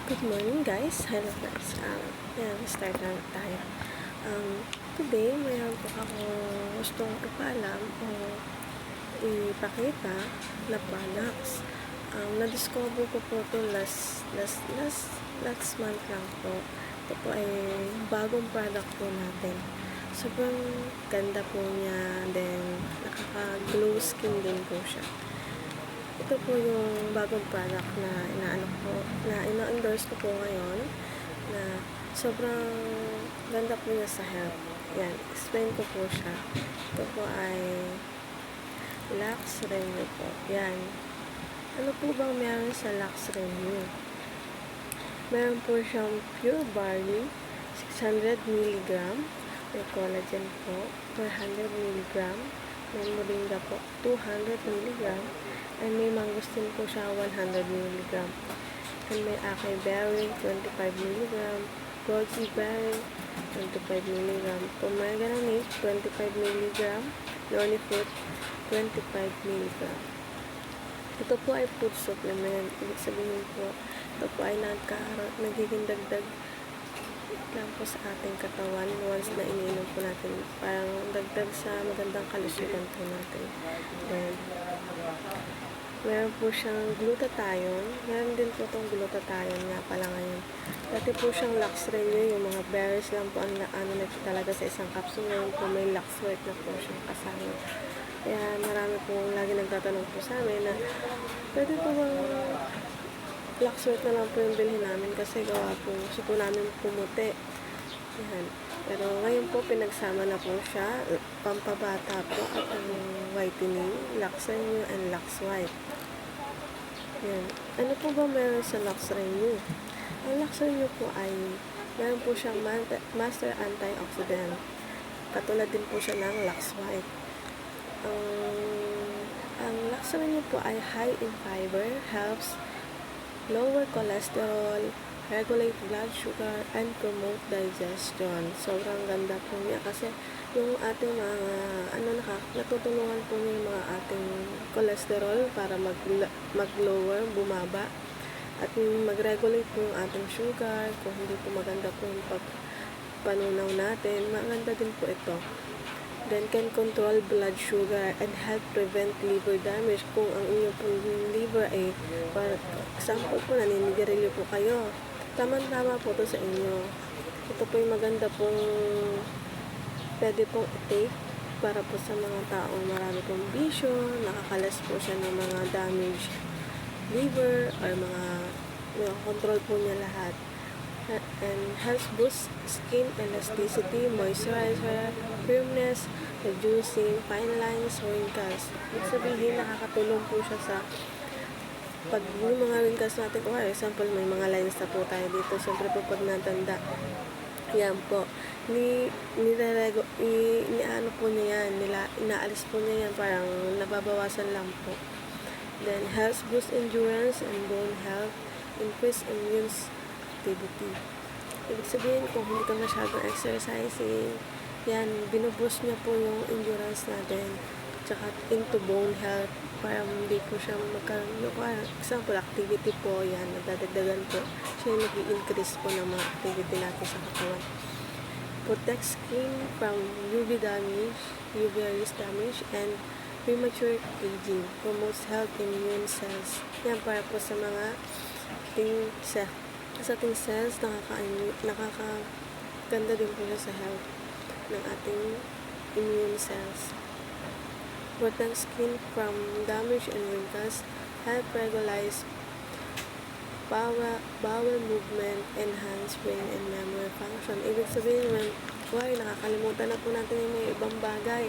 Good morning guys. Hello guys. Start na tayo. Today, mayroon po ako gustong ipaalam o ipakita na products. Na-discover ko po ito last month lang po. Ito po ay bagong product po natin. Sobrang ganda po niya. Then, nakaka-glow skin din po siya. Ito po yung bagong product na ina-endorse ko po ngayon na sobrang ganda po niya sa health. Yan, explain ko po siya. Ito po ay Lux Renew po. Yan. Ano po bang meron sa Lux Renew? Meron po siyang pure barley, 600 mg. May collagen po, 400 mg. May moringa po, 200 mg. And may mangosteen po siya, 100 mg. And may acai berry, 25 mg. Goji berry, 25 mg. Pomegranate, 25 mg. Noni fruit, 25 mg. Ito po ay food supplement. Ibig sabihin po, ito po ay nagiging dagdag lang po sa ating katawan once na iniinom po natin. Parang dagdag sa magandang kalusugan po natin. Then, meron po siyang glutathione. Meron din po itong glutathione nga pala ngayon. Dati po siyang Lux Renew, yung mga berries lang po ang talaga sa isang capsule. Ngayon po may Lux White na po siyang kasama. Kaya marami po lagi nagtatanong po sa amin na pwede po bang Lux White na lang po yung bilhin namin kasi gawa po gusto po namin pumuti. Yan. Pero ngayon po pinagsama na po siya, pampabata po at ang whitening, Lux Renew and Lux White. Yan. Ano po ba meron sa Lux Renew? Ang Lux Renew po ay meron po siyang master antioxidant. Katulad din po siya ng Lux White. Ang Lux Renew po ay high in fiber, helps lower cholesterol, regulate blood sugar, and promote digestion. Sobrang ganda po niya kasi yung ating mga natutulungan po niya yung mga ating cholesterol para mag-lower, bumaba, at mag-regulate po yung ating sugar. Kung hindi po maganda po yung panunaw natin, maganda din po ito. Then can control blood sugar and help prevent liver damage. Kung ang inyong pong liver ay, for example po, naninigarilyo po kayo, tama-tama po ito sa inyo. Ito po yung maganda pong pwede pong i-take para po sa mga taong marami pong bisyo, nakakalas po siya ng mga damaged liver or mga control po niya lahat. And helps boost skin elasticity, moisturizer, firmness, reducing fine lines, wrinkles. Ibig sabihin, nakakatulong po siya sa pag yung mga wrinkles natin, for example, may mga lines na po tayo dito, siyempre po pag natanda, yan po, ano po niya yan, inaalis po niya yan, parang nababawasan lang po. Then, helps boost endurance and bone health, increase immune activity. Ibig sabihin, kung hindi ka masyadong exercising, yan, binuboost niya po yung endurance natin, tsaka into bone health, para hindi po siya magkaroon, example, activity po, yan, nadadagdagan po, siya yung nag-i-increase po ng mga activity natin sa katawan. Protect skin from UV damage, UV rays damage, and premature aging. Promotes health immune cells. Yan, para po sa mga ating cells, nakakaganda din po siya sa health ng ating immune cells. Protect skin from damage and wrinkles, help regulate bowel movement, enhance brain and memory function. Ibig sabihin, nakakalimutan na po natin yung mga ibang bagay.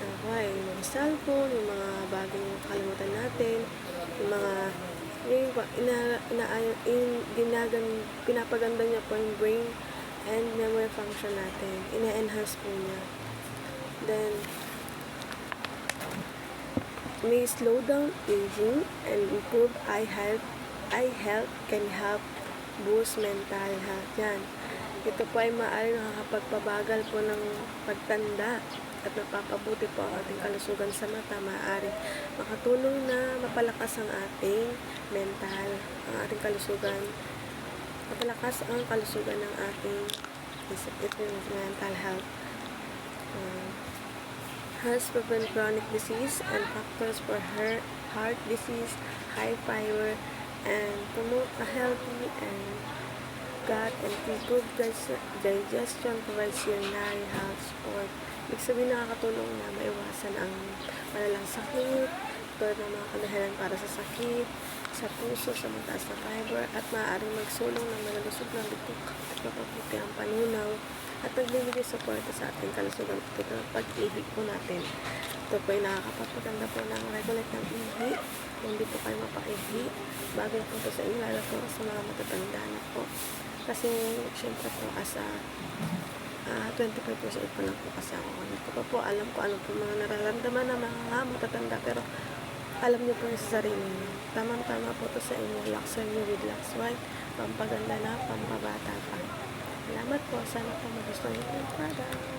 Yung mga cellphone, yung mga bagay yung kalimutan natin, yung mga pinapaganda niya po yung brain and memory function natin. Ina-enhance po niya. Then, may slow down aging and improve eye health. Eye health can help boost mental health. Yan. Ito po ay maaaring nakakapagpabagal po ng pagtanda at napapabuti po ang ating kalusugan sa mata. Maaaring makatulong na mapalakas ang ating mental, ang ating kalusugan. mapalakas ang kalusugan ng ating isip. Ito yung mental health. Helps prevent chronic disease and factors for heart disease, high fiber, and promote a healthy and gut and improve digestion, provides urinary health support. Ibig sabihin, nakakatulong na maiwasan ang malalang sakit, tulad ng mga kadahilan para sa sakit, sa puso, sa mataas na fiber, at maaaring magsulong ng malalusog na litok at mapaputi ang panunaw, at nagbibigay suporta sa ating kalusugan ito ng pag-ihip po natin. Ito po ay nakakapagpaganda po ng regulate ng ihi. Kung hindi po kayo mapaihi, bagay po ito sa inyo, lalo po sa mga matatanda na po. Kasi, syempre po, as a 25 years old pa lang po kasi ako. Hindi ko pa po alam ko ano po mga nararamdaman ng mga matatanda, pero alam niyo po yung sa sarili niyo. Tamang-tama po ito sa inyo. Luxury with Lux White. Pampaganda na, pampabata pa. Salamat po. Sana po magustuhan niyo po yung product.